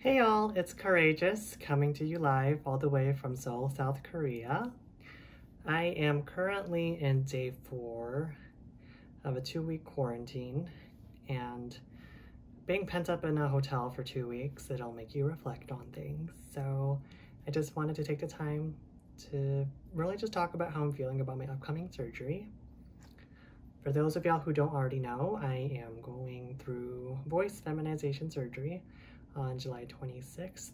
Hey y'all, it's Courageous coming to you live all the way from Seoul, South Korea. I am currently in day 4 of a 2-week quarantine, and being pent up in a hotel for 2 weeks, it'll make you reflect on things. So I just wanted to take the time to really just talk about how I'm feeling about my upcoming surgery. For those of y'all who don't already know, I am going through voice feminization surgery on July 26th.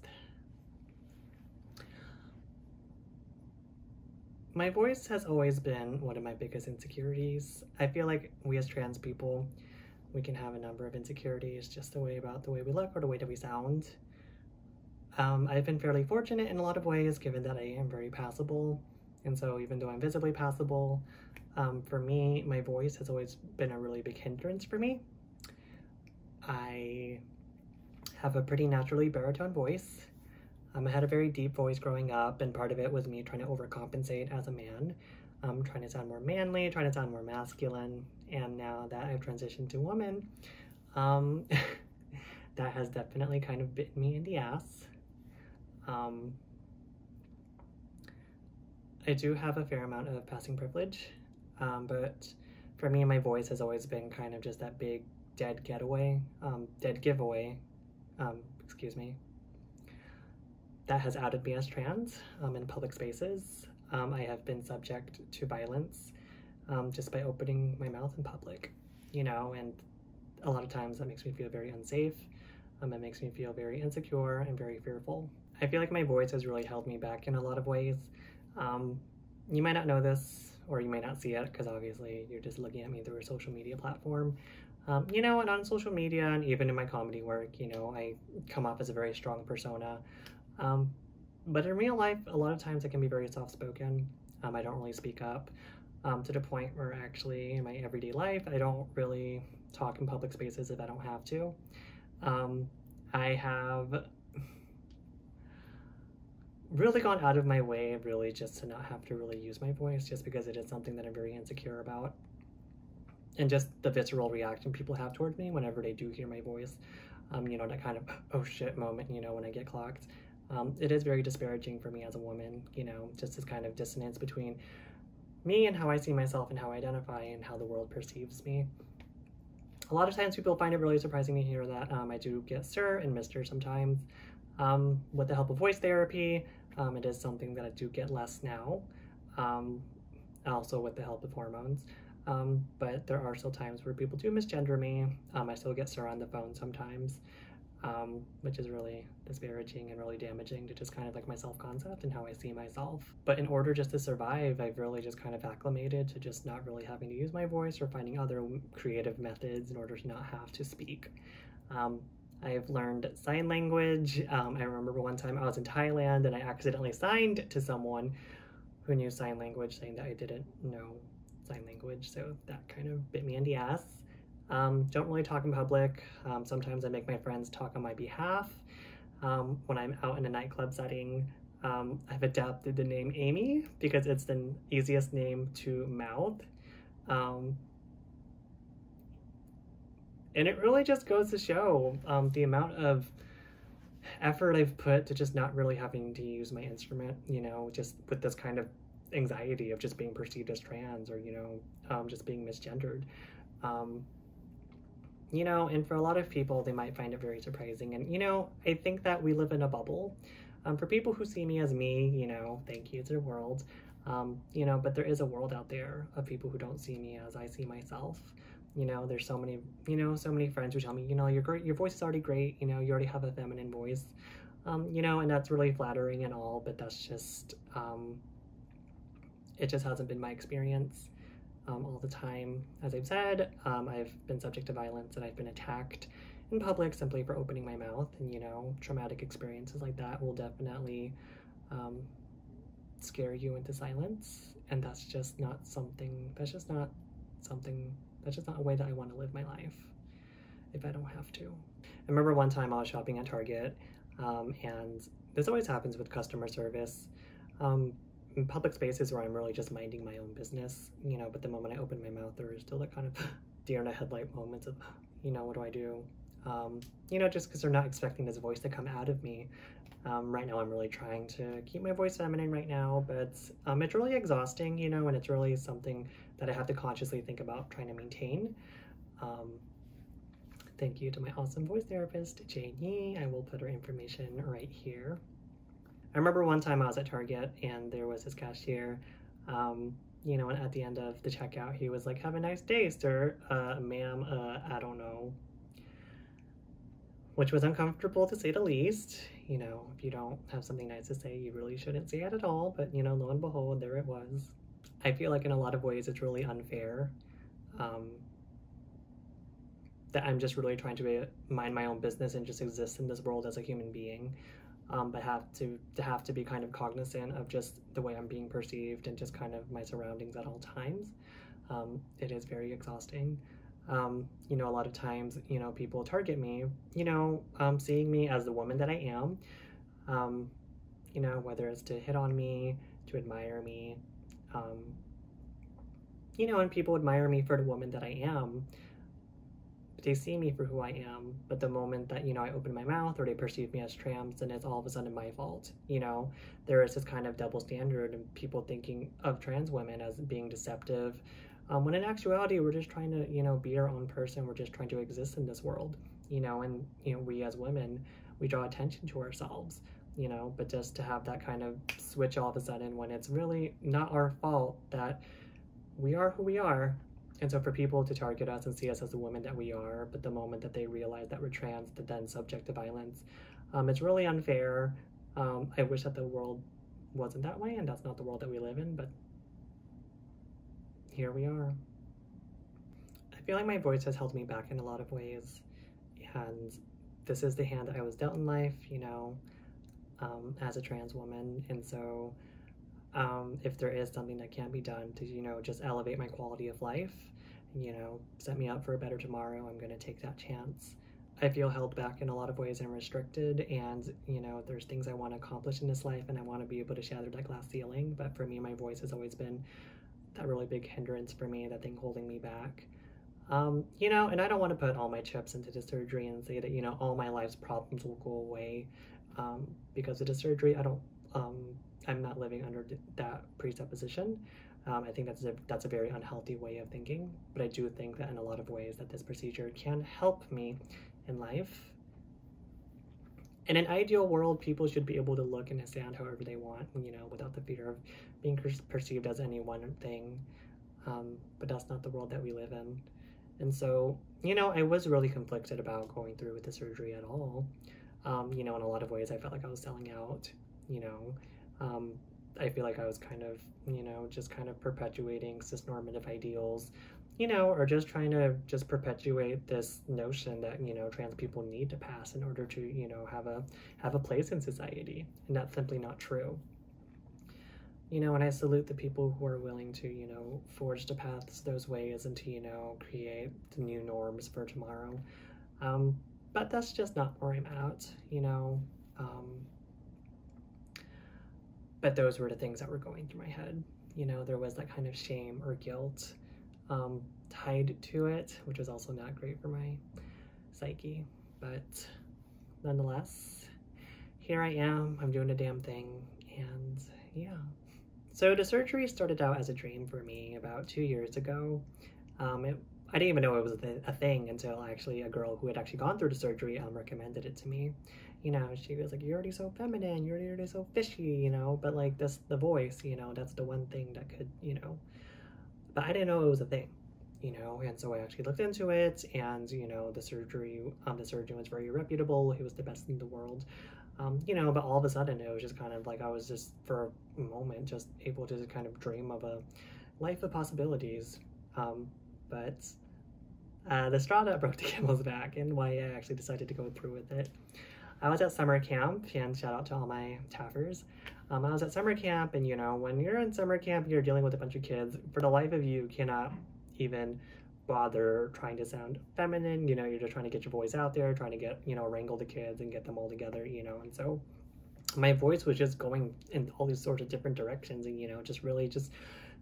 My voice has always been one of my biggest insecurities. I feel like we as trans people, we can have a number of insecurities just about the way we look or the way that we sound. I've been fairly fortunate in a lot of ways, given that I am very passable. And so even though I'm visibly passable, for me, my voice has always been a really big hindrance for me. I have a pretty naturally baritone voice. I had a very deep voice growing up, and part of it was me trying to overcompensate as a man, trying to sound more manly, trying to sound more masculine, and now that I've transitioned to woman, that has definitely kind of bitten me in the ass. I do have a fair amount of passing privilege, but for me, my voice has always been kind of just that big dead giveaway, that has outed me as trans in public spaces. I have been subject to violence just by opening my mouth in public, and a lot of times that makes me feel very unsafe. It makes me feel very insecure and very fearful. I feel like my voice has really held me back in a lot of ways. You might not know this, or you may not see it, because obviously you're just looking at me through a social media platform. And on social media and even in my comedy work, I come off as a very strong persona. But in real life, a lot of times I can be very soft-spoken. I don't really speak up to the point where actually in my everyday life, I don't really talk in public spaces if I don't have to. I have really gone out of my way really just to not have to really use my voice, just because it is something that I'm very insecure about. And just the visceral reaction people have towards me whenever they do hear my voice, that kind of oh shit moment, when I get clocked. It is very disparaging for me as a woman, just this kind of dissonance between me and how I see myself and how I identify and how the world perceives me. A lot of times people find it really surprising to hear that I do get sir and mister sometimes. With the help of voice therapy, it is something that I do get less now, also with the help of hormones. But there are still times where people do misgender me. I still get sir on the phone sometimes, which is really disparaging and really damaging to just kind of like my self-concept and how I see myself. But in order just to survive, I've really just kind of acclimated to just not really having to use my voice or finding other creative methods in order to not have to speak. I've learned sign language. I remember one time I was in Thailand and I accidentally signed to someone who knew sign language, saying that I didn't know sign language, so that kind of bit me in the ass. Don't really talk in public. Sometimes I make my friends talk on my behalf. When I'm out in a nightclub setting, I've adapted the name Amy because it's the easiest name to mouth. And it really just goes to show the amount of effort I've put to just not really having to use my instrument, just with this kind of anxiety of just being perceived as trans or, just being misgendered. And for a lot of people, they might find it very surprising. And, I think that we live in a bubble. For people who see me as me, thank you to the world. But there is a world out there of people who don't see me as I see myself. There's so many, so many friends who tell me, you're great, your voice is already great, you already have a feminine voice, and that's really flattering and all, but that's just, it just hasn't been my experience all the time. As I've said, I've been subject to violence and I've been attacked in public simply for opening my mouth, and, traumatic experiences like that will definitely scare you into silence, and that's just not a way that I want to live my life if I don't have to. I remember one time I was shopping at Target, and this always happens with customer service. In public spaces where I'm really just minding my own business, but the moment I open my mouth, there is still that kind of deer in a headlight moments of, what do I do? You know, just because they're not expecting this voice to come out of me. Right now I'm really trying to keep my voice feminine right now, but it's really exhausting, you know, and it's really something that I have to consciously think about trying to maintain. Um, Thank you to my awesome voice therapist, Jane Yee. I will put her information right here. I remember one time I was at Target and there was this cashier, you know, and at the end of the checkout, he was like, "Have a nice day, sir, ma'am, I don't know," which was uncomfortable to say the least. You know, if you don't have something nice to say, you really shouldn't say it at all, but you know, lo and behold, there it was. I feel like in a lot of ways it's really unfair. That I'm just really trying to mind my own business and just exist in this world as a human being, but have to be kind of cognizant of just the way I'm being perceived and just kind of my surroundings at all times. It is very exhausting. You know, a lot of times, you know, people target me, you know, seeing me as the woman that I am, you know, whether it's to hit on me, to admire me, you know, and people admire me for the woman that I am. They see me for who I am, but the moment that, you know, I open my mouth or they perceive me as trans, then it's all of a sudden my fault. You know, there is this kind of double standard and people thinking of trans women as being deceptive, when in actuality, we're just trying to, you know, be our own person. We're just trying to exist in this world, you know, and, you know, we as women, we draw attention to ourselves, you know, but just to have that kind of switch all of a sudden when it's really not our fault that we are who we are. And so for people to target us and see us as the women that we are, but the moment that they realize that we're trans, they're then subject to violence, it's really unfair. I wish that the world wasn't that way, and that's not the world that we live in, but here we are. I feel like my voice has held me back in a lot of ways, and this is the hand that I was dealt in life, you know, as a trans woman, and so if there is something that can be done to, you know, just elevate my quality of life, you know, set me up for a better tomorrow, I'm going to take that chance. I feel held back in a lot of ways and restricted, and, you know, there's things I want to accomplish in this life and I want to be able to shatter that glass ceiling, but for me, my voice has always been that really big hindrance for me, that thing holding me back. You know, and I don't want to put all my chips into the surgery and say that, you know, all my life's problems will go away because of the surgery. I'm not living under that presupposition. I think that's a very unhealthy way of thinking, but I do think that in a lot of ways that this procedure can help me in life. In an ideal world, people should be able to look and sound however they want, you know, without the fear of being perceived as any one thing. But that's not the world that we live in. And so, you know, I was really conflicted about going through with the surgery at all. You know, in a lot of ways, I felt like I was selling out, you know. I feel like I was kind of, you know, just kind of perpetuating cis-normative ideals, you know, or just trying to just perpetuate this notion that, you know, trans people need to pass in order to, you know, have a place in society. And that's simply not true. You know, and I salute the people who are willing to, you know, forge the paths those ways and to, you know, create the new norms for tomorrow. But that's just not where I'm at, you know. But those were the things that were going through my head. You know, there was that kind of shame or guilt tied to it, which was also not great for my psyche. But nonetheless, here I am, I'm doing a damn thing, and yeah. So the surgery started out as a dream for me about 2 years ago. I didn't even know it was a thing until actually a girl who had actually gone through the surgery recommended it to me. You know, she was like, "You're already so feminine, you're already so fishy," you know, but like this, the voice, you know, that's the one thing that could, you know, but I didn't know it was a thing, you know, and so I actually looked into it, and, you know, the surgeon was very reputable, he was the best in the world, you know, but all of a sudden it was just kind of like I was just, for a moment, just able to kind of dream of a life of possibilities, but the straw that broke the camel's back and why I actually decided to go through with it. I was at summer camp, and shout out to all my TAFers. I was at summer camp, and, you know, when you're in summer camp, you're dealing with a bunch of kids. For the life of you, cannot even bother trying to sound feminine. You know, you're just trying to get your voice out there, trying to get, you know, wrangle the kids and get them all together, you know, and so my voice was just going in all these sorts of different directions, and, you know, just really just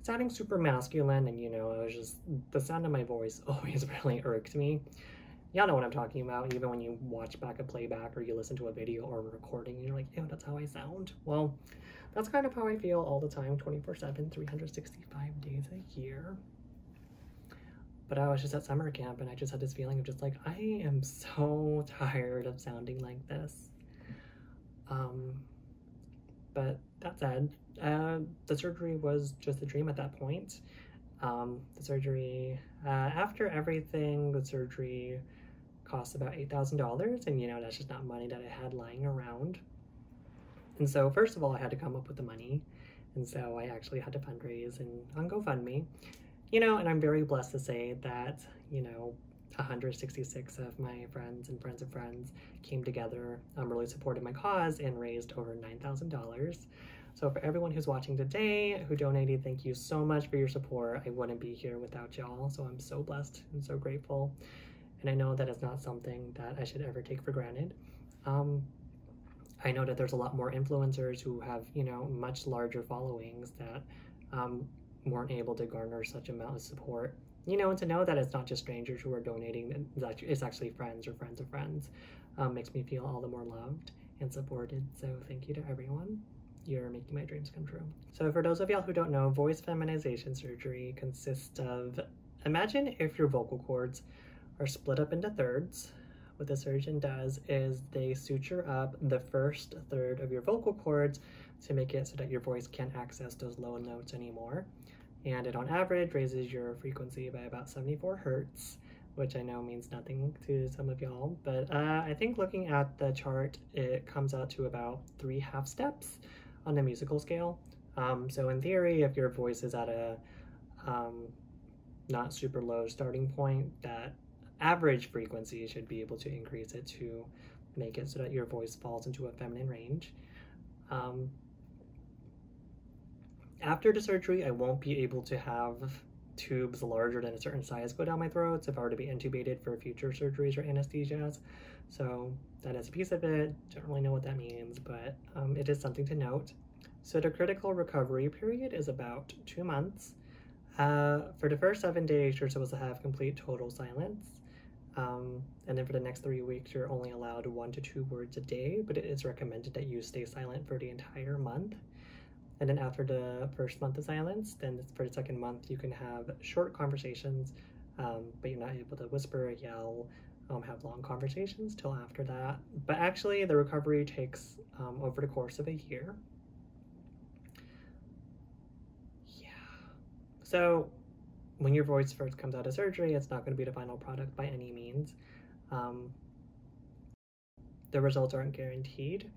sounding super masculine, and, you know, it was just, the sound of my voice always really irked me. Y'all know what I'm talking about, even when you watch back a playback or you listen to a video or a recording and you're like, ew, that's how I sound. Well, that's kind of how I feel all the time, 24/7, 365 days a year. But I was just at summer camp and I just had this feeling of just like, I am so tired of sounding like this. But that said, the surgery was just a dream at that point. The surgery, after everything, the surgery cost about $8,000, and you know, that's just not money that I had lying around. And so first of all, I had to come up with the money, and so I actually had to fundraise on GoFundMe. You know, and I'm very blessed to say that, you know, 166 of my friends and friends of friends came together, really supported my cause, and raised over $9,000. So for everyone who's watching today who donated, thank you so much for your support. I wouldn't be here without y'all, so I'm so blessed and so grateful. And I know that it's not something that I should ever take for granted. I know that there's a lot more influencers who have, you know, much larger followings that weren't able to garner such amount of support. You know, and to know that it's not just strangers who are donating, that it's actually friends or friends of friends, makes me feel all the more loved and supported. So thank you to everyone. You're making my dreams come true. So for those of y'all who don't know, voice feminization surgery consists of, imagine if your vocal cords are split up into thirds. What the surgeon does is they suture up the first third of your vocal cords to make it so that your voice can't access those low notes anymore. And it on average raises your frequency by about 74 hertz, which I know means nothing to some of y'all, but I think looking at the chart, it comes out to about 3 half steps on the musical scale. So in theory, if your voice is at a not super low starting point, that average frequency should be able to increase it to make it so that your voice falls into a feminine range. After the surgery, I won't be able to have tubes larger than a certain size go down my throat if I were to be intubated for future surgeries or anesthesias. So that is a piece of it. Don't really know what that means, but it is something to note. So the critical recovery period is about 2 months. For the first 7 days, you're supposed to have complete total silence. And then for the next 3 weeks, you're only allowed 1 to 2 words a day, but it is recommended that you stay silent for the entire month. And then after the first month of silence, then for the second month, you can have short conversations, but you're not able to whisper, yell, have long conversations till after that. But actually, the recovery takes over the course of a year. Yeah. So when your voice first comes out of surgery, it's not going to be the final product by any means. The results aren't guaranteed.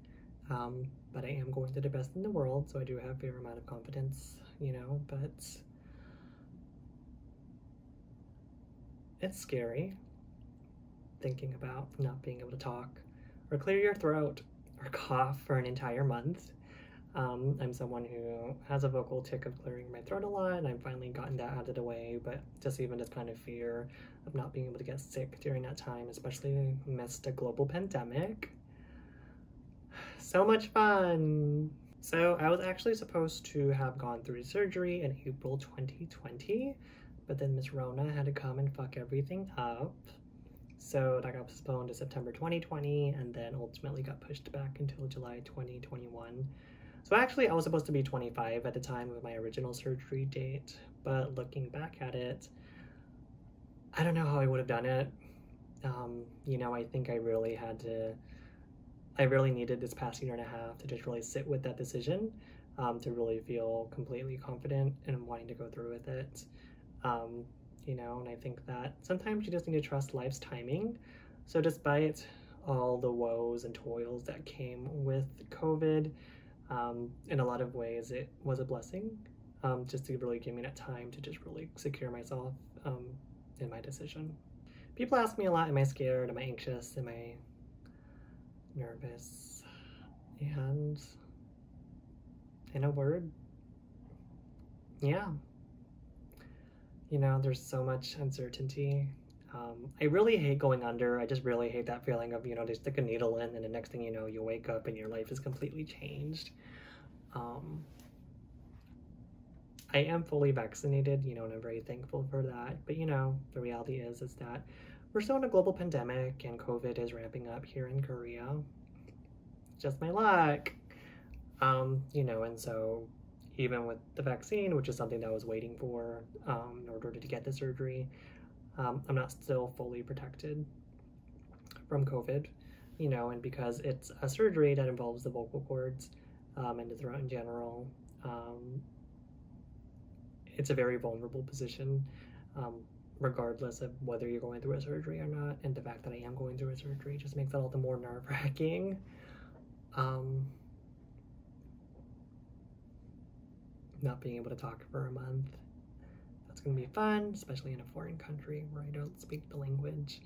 But I am going to the best in the world, so I do have a fair amount of confidence, you know, but it's scary thinking about not being able to talk or clear your throat or cough for an entire month. I'm someone who has a vocal tick of clearing my throat a lot, and I've finally gotten that out of the way, but just even this kind of fear of not being able to get sick during that time, especially amidst a global pandemic. So much fun! So I was actually supposed to have gone through surgery in April 2020, but then Miss Rona had to come and fuck everything up. So that got postponed to September 2020, and then ultimately got pushed back until July 2021. So actually I was supposed to be 25 at the time of my original surgery date, but looking back at it, I don't know how I would have done it. You know, I think I really needed this past year and a half to just really sit with that decision, to really feel completely confident in wanting to go through with it. You know, and I think that sometimes you just need to trust life's timing. So despite all the woes and toils that came with COVID, in a lot of ways it was a blessing, just to really give me that time to just really secure myself in my decision. People ask me a lot, am I scared, am I anxious, am I nervous? And in a word, yeah. You know, there's so much uncertainty. I really hate going under. I just really hate that feeling of, you know, they stick a needle in and the next thing you know, you wake up and your life is completely changed. I am fully vaccinated, you know, and I'm very thankful for that. But, you know, the reality is that we're still in a global pandemic and COVID is ramping up here in Korea. Just my luck. You know, and so even with the vaccine, which is something that I was waiting for in order to get the surgery, I'm not still fully protected from COVID, you know, and because it's a surgery that involves the vocal cords and the throat in general, it's a very vulnerable position, regardless of whether you're going through a surgery or not. And the fact that I am going through a surgery just makes it all the more nerve-wracking. Not being able to talk for a month. That's going to be fun, especially in a foreign country where I don't speak the language.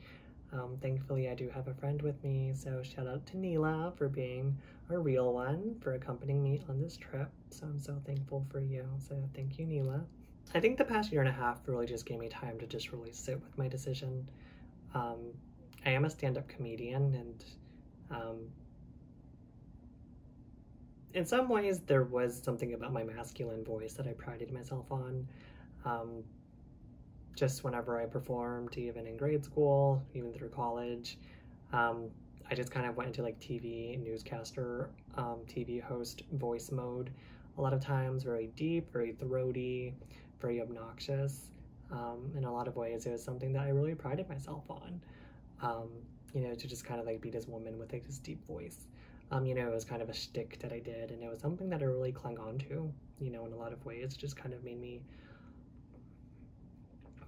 Thankfully, I do have a friend with me, so shout out to Neela for being a real one, for accompanying me on this trip. So I'm so thankful for you. So thank you, Neela. I think the past year and a half really just gave me time to just really sit with my decision. I am a stand-up comedian, and in some ways there was something about my masculine voice that I prided myself on. Just whenever I performed, even in grade school, even through college, I just kind of went into like TV newscaster, TV host voice mode. A lot of times very deep, very throaty, very obnoxious. In a lot of ways, it was something that I really prided myself on. You know, to just kind of like be this woman with like this deep voice. You know, it was kind of a shtick that I did, and it was something that I really clung on to, you know, in a lot of ways. Just kind of made me,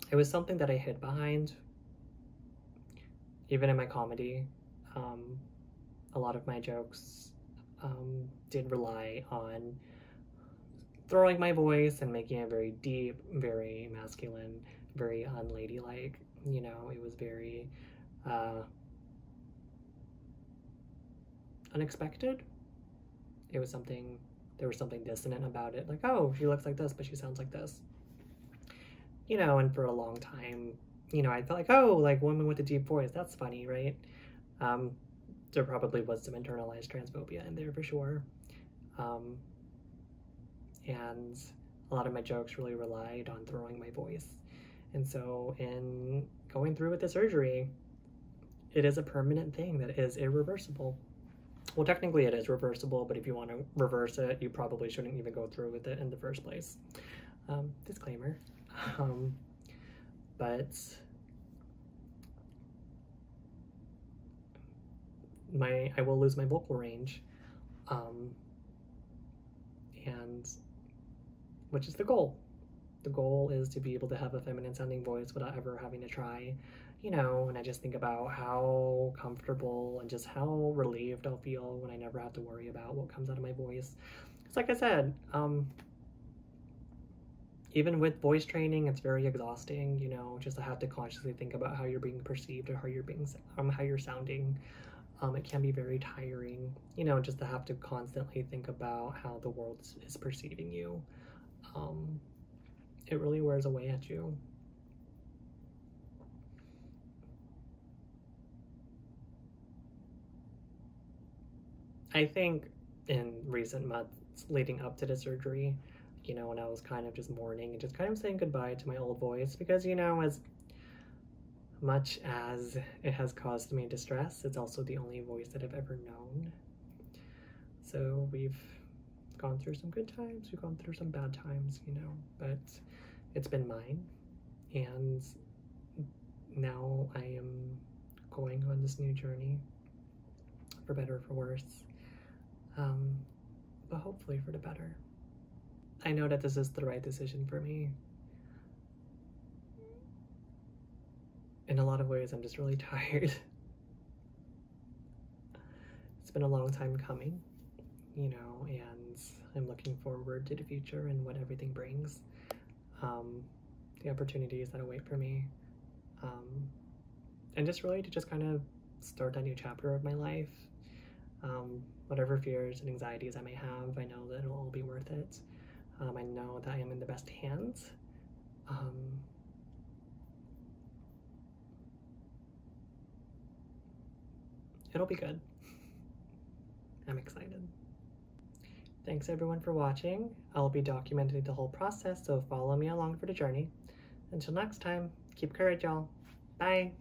it was something that I hid behind. Even in my comedy, a lot of my jokes did rely on throwing my voice and making it very deep, very masculine, very unladylike. You know, it was very unexpected. It was something, there was something dissonant about it. Like, oh, she looks like this, but she sounds like this. You know, and for a long time, you know, I felt like, oh, like woman with a deep voice, that's funny, right? There probably was some internalized transphobia in there for sure. And a lot of my jokes really relied on throwing my voice. And so in going through with the surgery, it is a permanent thing that is irreversible. Well, technically it is reversible, but if you want to reverse it, you probably shouldn't even go through with it in the first place. Disclaimer. But I will lose my vocal range, and which is the goal. The goal is to be able to have a feminine sounding voice without ever having to try, you know, and I just think about how comfortable and just how relieved I'll feel when I never have to worry about what comes out of my voice. It's like I said, even with voice training, it's very exhausting, you know, just to have to consciously think about how you're being perceived or how you're sounding. It can be very tiring, you know, just to have to constantly think about how the world is perceiving you. It really wears away at you. I think in recent months leading up to the surgery, you know, when I was kind of just mourning and just kind of saying goodbye to my old voice, because, you know, as much as it has caused me distress, it's also the only voice that I've ever known. So we've gone through some good times, we've gone through some bad times, you know, but it's been mine, and now I am going on this new journey, for better or for worse, but hopefully for the better. I know that this is the right decision for me. In a lot of ways, I'm just really tired. It's been a long time coming, you know, and I'm looking forward to the future and what everything brings, the opportunities that await for me, and just really to just kind of start a new chapter of my life. Whatever fears and anxieties I may have, I know that it'll all be worth it. I know that I am in the best hands. It'll be good. I'm excited. Thanks everyone for watching. I'll be documenting the whole process, so follow me along for the journey. Until next time, keep courage, y'all. Bye.